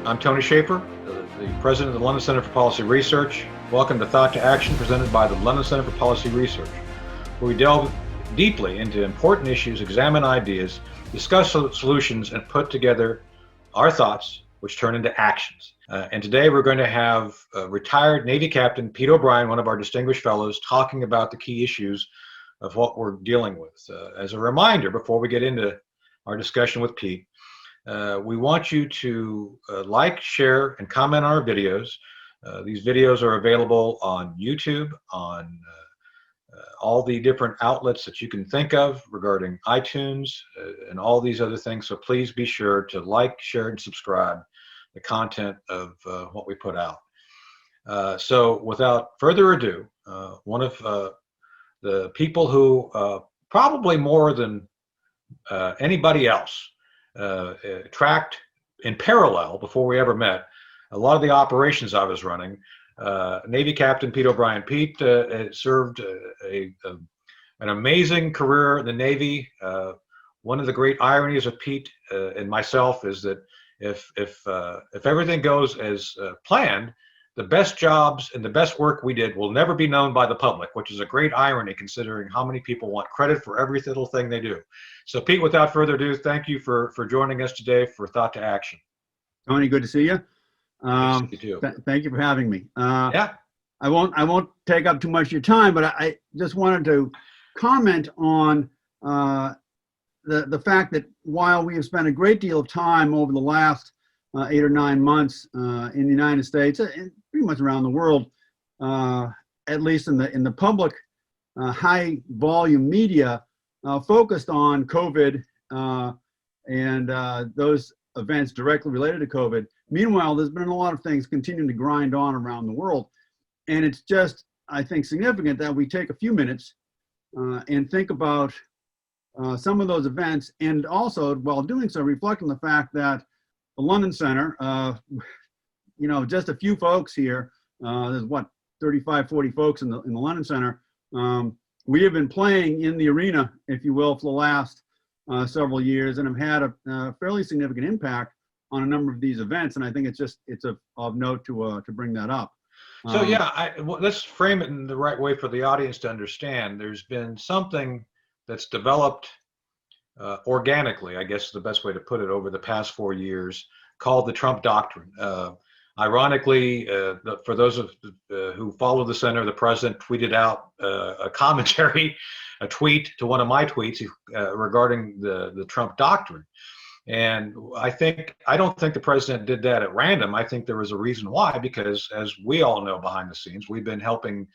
I'm Tony Shaffer, the president of the London Center for Policy Research. Welcome to Thought to Action, presented by the London Center for Policy Research, where we delve deeply into important issues, examine ideas, discuss solutions, and put together our thoughts, which turn into actions. And today we're going to have retired Navy Captain Pete O'Brien, one of our distinguished fellows, talking about the key issues of what we're dealing with. As a reminder, before we get into our discussion with Pete, we want you to like, share, and comment on our videos. These videos are available on YouTube, on all the different outlets that you can think of regarding iTunes and all these other things. So please be sure to like, share, and subscribe the content of what we put out. So without further ado, one of the people who probably more than anybody else tracked in parallel before we ever met a lot of the operations I was running. Navy Captain Pete O'Brien. Pete served an amazing career in the Navy. One of the great ironies of Pete and myself is that if everything goes as planned, the best jobs and the best work we did will never be known by the public, which is a great irony considering how many people want credit for every little thing they do. So Pete, without further ado, thank you for joining us today for Thought to Action. Tony, good to see you. Thank you too. Thank you for having me. Yeah. I won't take up too much of your time, but I just wanted to comment on the fact that while we have spent a great deal of time over the last 8 or 9 months in the United States and pretty much around the world, at least in the public high volume media, focused on COVID and those events directly related to COVID. Meanwhile, there's been a lot of things continuing to grind on around the world. And it's just, I think, significant that we take a few minutes and think about some of those events, and also, while doing so, reflect on the fact that the London Center, just a few folks here, there's 35, 40 folks in the London Center. We have been playing in the arena, if you will, for the last several years, and have had a fairly significant impact on a number of these events. And I think it's of note to bring that up. So yeah, let's frame it in the right way for the audience to understand. There's been something that's developed organically, I guess is the best way to put it, over the past 4 years, called the Trump Doctrine. Ironically, for those who follow the center, the president tweeted out a commentary, a tweet to one of my tweets regarding the Trump Doctrine. And I don't think the president did that at random. I think there was a reason why, because as we all know behind the scenes, we've been helping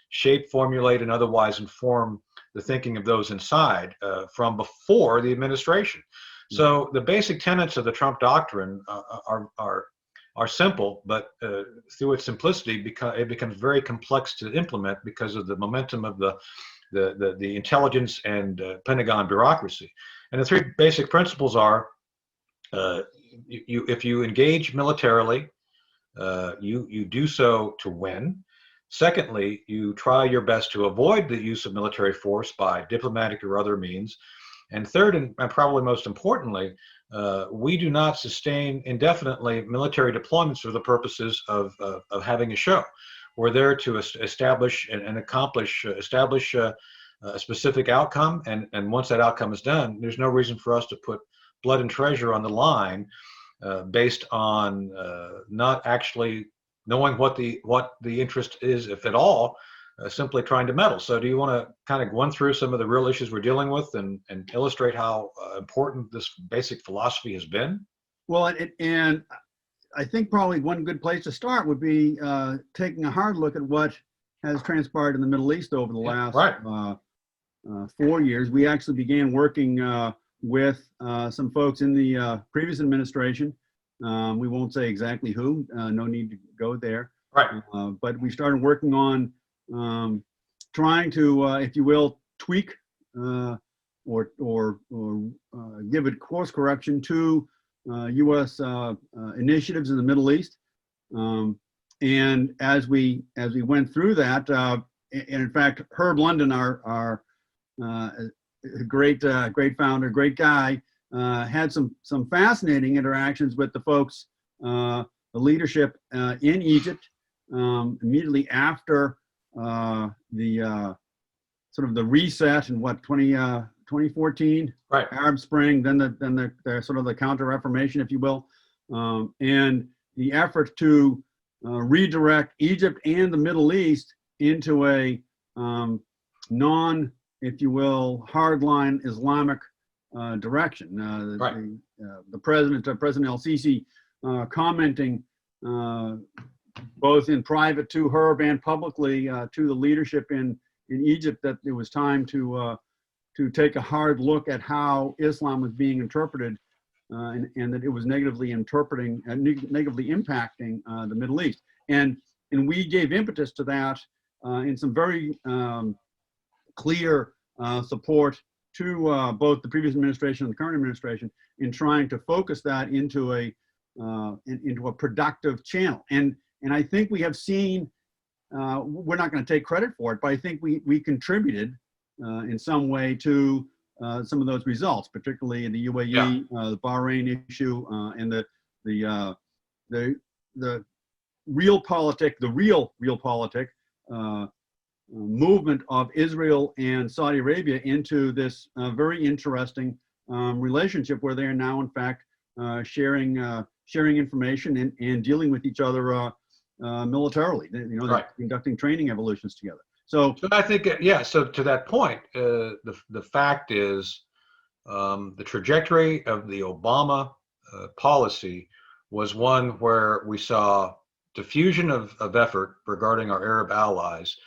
shape, formulate, and otherwise inform the thinking of those inside from before the administration. So the basic tenets of the Trump Doctrine are simple, but through its simplicity, it becomes very complex to implement because of the momentum of the intelligence and Pentagon bureaucracy. And the three basic principles are: if you engage militarily, you do so to win. Secondly, you try your best to avoid the use of military force by diplomatic or other means. And third, and probably most importantly, we do not sustain indefinitely military deployments for the purposes of having a show. We're there to establish and establish a specific outcome. And once that outcome is done, there's no reason for us to put blood and treasure on the line based on not actually knowing what the interest is, if at all, simply trying to meddle. So do you want to kind of run through some of the real issues we're dealing with and illustrate how important this basic philosophy has been? Well, and I think probably one good place to start would be taking a hard look at what has transpired in the Middle East over the last 4 years. We actually began working with some folks in the previous administration. We won't say exactly who, no need to go there. Right. But we started working on trying to, if you will, tweak or give it course correction to U.S. Initiatives in the Middle East. And as we went through that, and in fact, Herb London, our great founder, great guy, had some fascinating interactions with the folks the leadership in Egypt immediately after the sort of the reset in 2014, Right. Arab Spring, then the sort of the counter-reformation, if you will, and the effort to redirect Egypt and the Middle East into a non, if you will, hardline Islamic direction. Right. The President El-Sisi, commenting both in private to Herb and publicly to the leadership in Egypt that it was time to take a hard look at how Islam was being interpreted, and that it was negatively impacting the Middle East. And we gave impetus to that in some very clear support to both the previous administration and the current administration in trying to focus that into a productive channel. And I think we have seen, we're not going to take credit for it, but I think we contributed in some way to some of those results, particularly in the UAE, the Bahrain issue, and the realpolitik movement of Israel and Saudi Arabia into this very interesting relationship where they are now, in fact, sharing information and dealing with each other militarily. They're conducting training evolutions together. So I think, so to that point, the fact is the trajectory of the Obama policy was one where we saw diffusion of effort regarding our Arab allies,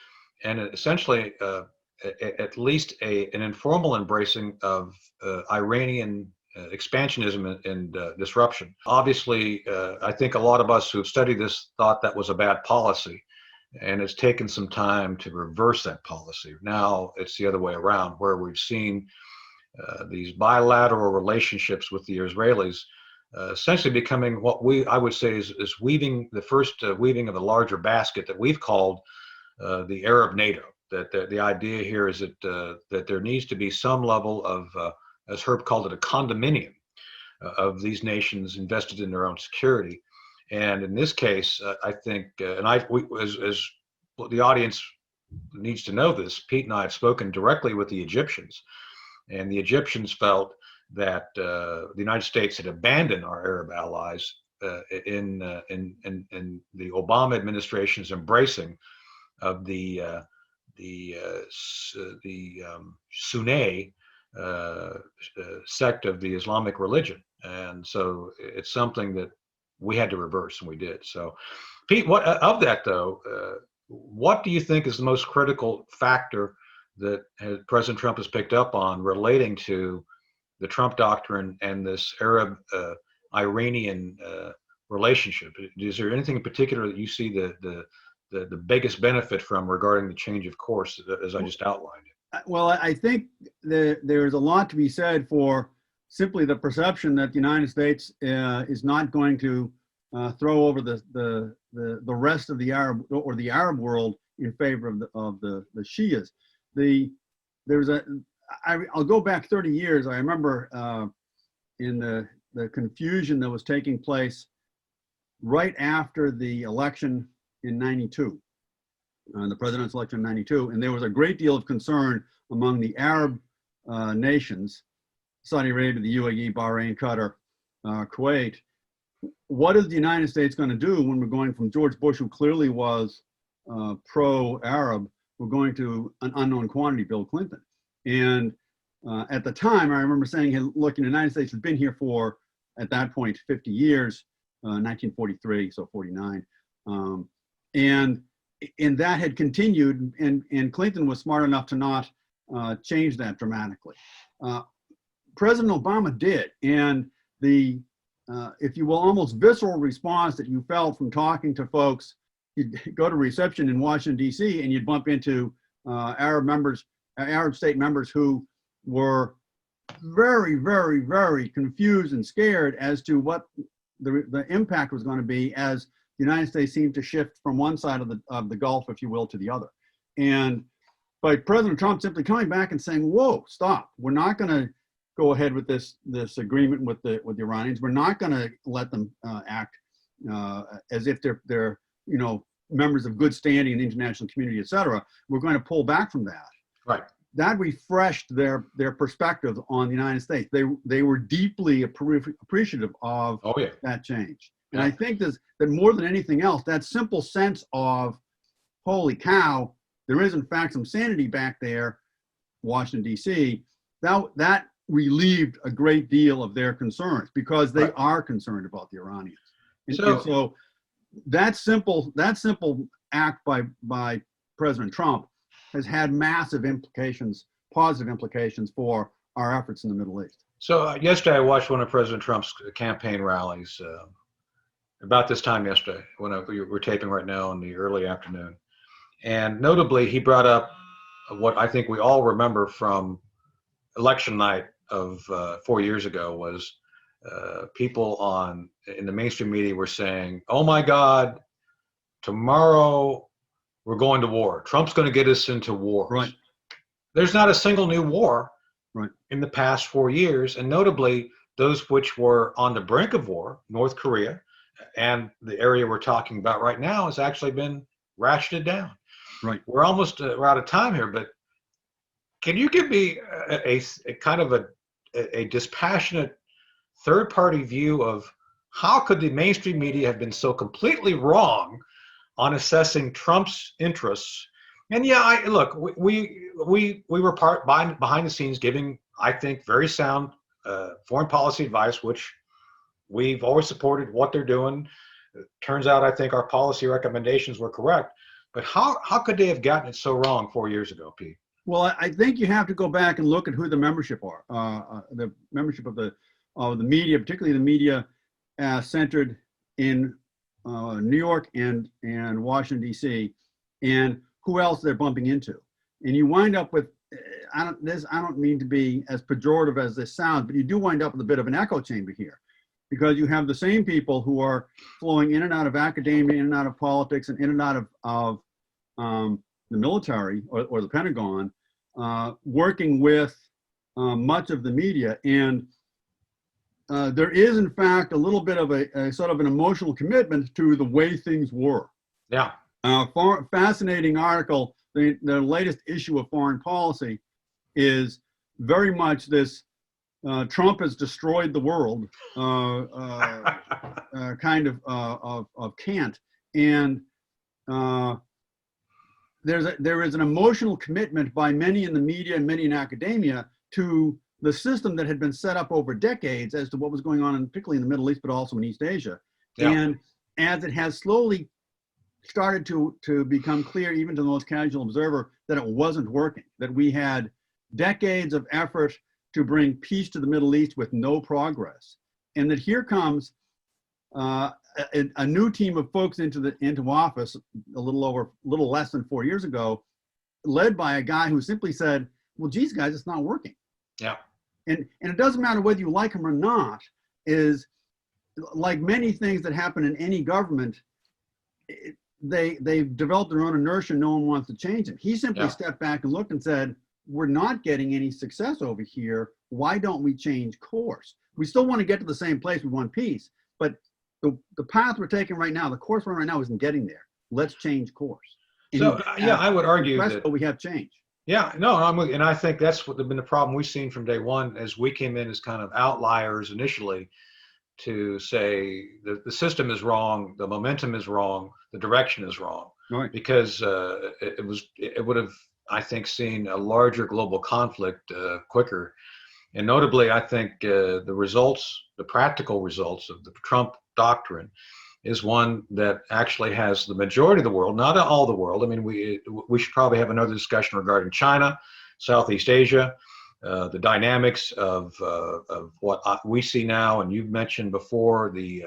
and essentially at least an informal embracing of Iranian expansionism and disruption. Obviously, I think a lot of us who have studied this thought that was a bad policy, and it's taken some time to reverse that policy. Now it's the other way around, where we've seen these bilateral relationships with the Israelis essentially becoming what I would say is weaving the first weaving of the larger basket that we've called the Arab NATO. That the idea here is that there needs to be some level of, as Herb called it, a condominium of these nations invested in their own security. And in this case, I think, as the audience needs to know this, Pete and I have spoken directly with the Egyptians, and the Egyptians felt that the United States had abandoned our Arab allies in the Obama administration's embracing of the Sunni sect of the Islamic religion, and so it's something that we had to reverse, and we did. So, Pete, what of that though? What do you think is the most critical factor that President Trump has picked up on relating to the Trump Doctrine and this Arab-Iranian relationship? Is there anything in particular that you see the biggest benefit from regarding the change of course, as I just outlined? Well, I think there's a lot to be said for simply the perception that the United States is not going to throw over the rest of the Arab or the Arab world in favor of the Shias. I'll go back 30 years. I remember in the confusion that was taking place right after the election in '92, the president's election in '92, and there was a great deal of concern among the Arab nations, Saudi Arabia, the UAE, Bahrain, Qatar, Kuwait. What is the United States going to do when we're going from George Bush, who clearly was pro-Arab, we're going to an unknown quantity, Bill Clinton? And at the time, I remember saying, hey, look, the United States has been here for, at that point, 50 years, 1943, so 49. And that had continued, and Clinton was smart enough to not change that dramatically. President Obama did, and the, if you will, almost visceral response that you felt from talking to folks, you'd go to reception in Washington, D.C., and you'd bump into Arab state members who were very, very, very confused and scared as to what the impact was going to be as the United States seemed to shift from one side of the Gulf, if you will, to the other. And by President Trump simply coming back and saying, whoa, stop, we're not going to go ahead with this agreement with the Iranians. We're not going to let them act as if they're members of good standing in the international community, et cetera. We're going to pull back from that. Right. That refreshed their perspective on the United States. They were deeply appreciative of that change. And I think that more than anything else, that simple sense of, holy cow, there is in fact some sanity back there, Washington, D.C., that relieved a great deal of their concerns, because they are concerned about the Iranians. And so that simple act by President Trump has had massive implications, positive implications for our efforts in the Middle East. So yesterday I watched one of President Trump's campaign rallies about this time yesterday, when we're taping right now in the early afternoon. And notably, he brought up what I think we all remember from election night of 4 years ago was people in the mainstream media were saying, oh my God, tomorrow we're going to war. Trump's going to get us into wars. Right. There's not a single new war in the past 4 years, and notably those which were on the brink of war, North Korea, and the area we're talking about right now has actually been ratcheted down. Right. We're almost we're out of time here, but can you give me a kind of a dispassionate third-party view of how could the mainstream media have been so completely wrong on assessing Trump's interests? And yeah, look, we were behind the scenes giving, I think, very sound foreign policy advice, which we've always supported what they're doing. It turns out, I think our policy recommendations were correct. But how could they have gotten it so wrong 4 years ago, Pete? Well, I think you have to go back and look at who the membership are. The membership of the media, particularly the media centered in New York and Washington, D.C., and who else they're bumping into. And you wind up with, I don't mean to be as pejorative as this sounds, but you do wind up with a bit of an echo chamber here, because you have the same people who are flowing in and out of academia, in and out of politics, and in and out of the military or the Pentagon, working with much of the media. And there is, in fact, a little bit of a sort of an emotional commitment to the way things were. Yeah. Fascinating article. The latest issue of Foreign Policy is very much this Trump has destroyed the world kind of cant. And there is an emotional commitment by many in the media and many in academia to the system that had been set up over decades as to what was going on, particularly in the Middle East, but also in East Asia. Yeah. And as it has slowly started to become clear, even to the most casual observer, that it wasn't working, that we had decades of effort to bring peace to the Middle East with no progress, and that here comes a new team of folks into office a little less than 4 years ago, led by a guy who simply said, "Well, geez, guys, it's not working." Yeah. And it doesn't matter whether you like him or not. Is like many things that happen in any government, they've developed their own inertia. No one wants to change it. He simply stepped back and looked and said, "We're not getting any success over here. Why don't we change course? We still want to get to the same place. We want peace, but the path we're taking right now, the course we're on right now, isn't getting there. Let's change course." And so I would argue that we have change. Yeah, no, and I think that's what been the problem we've seen from day one, as we came in as kind of outliers initially, to say the system is wrong, the momentum is wrong, the direction is wrong, right? Because it would have, I think, seen a larger global conflict quicker. And notably, I think the practical results of the Trump Doctrine is one that actually has the majority of the world, not all the world. I mean, we should probably have another discussion regarding China, Southeast Asia, the dynamics of what we see now, and you've mentioned before the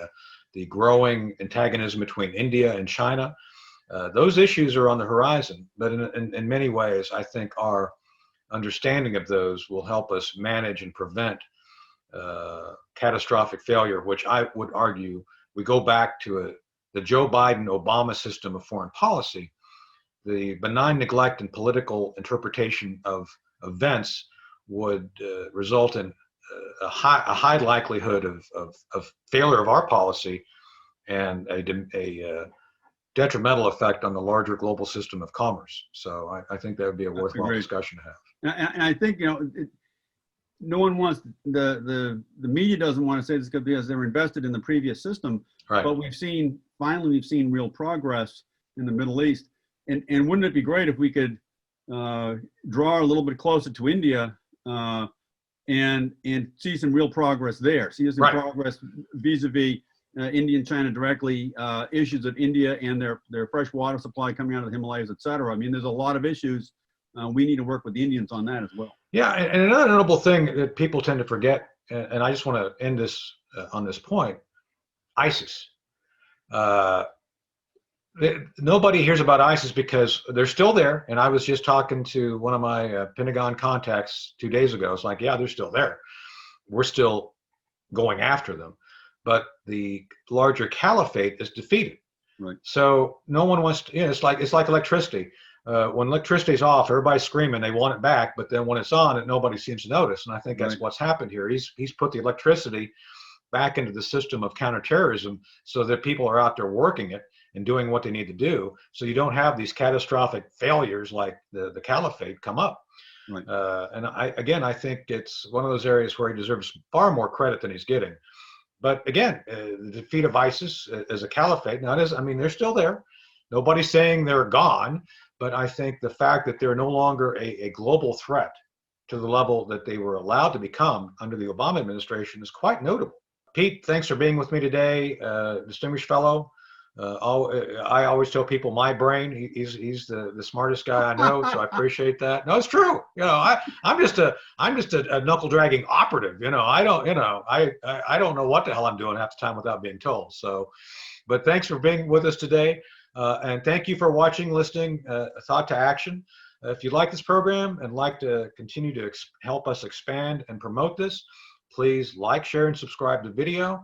growing antagonism between India and China. Those issues are on the horizon, but in many ways, I think our understanding of those will help us manage and prevent catastrophic failure, which I would argue we go back to the Joe Biden-Obama system of foreign policy. The benign neglect and political interpretation of events would result in a high likelihood of failure of our policy and a detrimental effect on the larger global system of commerce. So I think that would be a worthwhile discussion to have. And I think, no one wants, the media doesn't want to say this because they're invested in the previous system. Right. But finally we've seen real progress in the Middle East. And wouldn't it be great if we could draw a little bit closer to India and see some real progress there, see some progress vis-a-vis India and China directly, issues of India and their fresh water supply coming out of the Himalayas, et cetera. I mean, there's a lot of issues. We need to work with the Indians on that as well. Yeah, and another notable thing that people tend to forget, and I just want to end this on this point, ISIS. Nobody hears about ISIS because they're still there. And I was just talking to one of my Pentagon contacts 2 days ago. It's like, yeah, they're still there. We're still going after them. But the larger caliphate is defeated. Right. So no one wants to, it's like electricity. When electricity's off, everybody's screaming they want it back, but then when it's on, nobody seems to notice. And I think that's what's happened here. He's put the electricity back into the system of counterterrorism so that people are out there working it and doing what they need to do. So you don't have these catastrophic failures like the caliphate come up. Right. And I think it's one of those areas where he deserves far more credit than he's getting. But again, the defeat of ISIS as a caliphate, they're still there. Nobody's saying they're gone. But I think the fact that they're no longer a global threat to the level that they were allowed to become under the Obama administration is quite notable. Pete, thanks for being with me today, distinguished fellow. I always tell people my brain, he's the smartest guy I know, so I appreciate that. No, it's true. I'm just a knuckle dragging operative. I don't know what the hell I'm doing half the time without being told. So, but thanks for being with us today. And thank you for watching, listening, Thought to Action. If you like this program and like to continue to help us expand and promote this, please like, share, and subscribe to the video.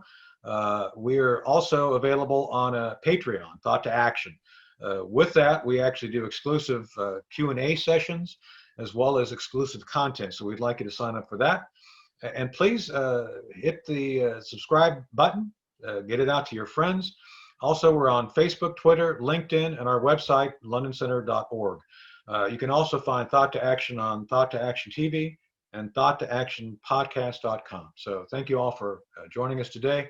We're also available on Patreon, Thought to Action. With that, we actually do exclusive Q&A sessions as well as exclusive content. So we'd like you to sign up for that. And please hit the subscribe button, get it out to your friends. Also, we're on Facebook, Twitter, LinkedIn, and our website, londoncenter.org. You can also find Thought to Action on Thought to Action TV and thoughttoactionpodcast.com. So thank you all for joining us today.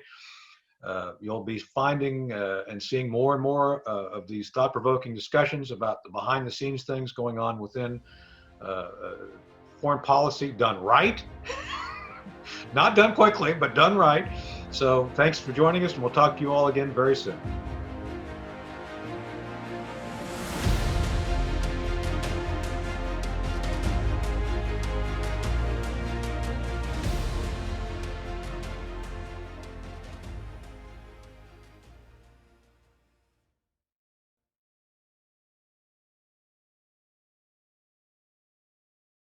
You'll be finding and seeing more and more of these thought-provoking discussions about the behind-the-scenes things going on within foreign policy done right. Not done quickly, but done right. So thanks for joining us, and we'll talk to you all again very soon.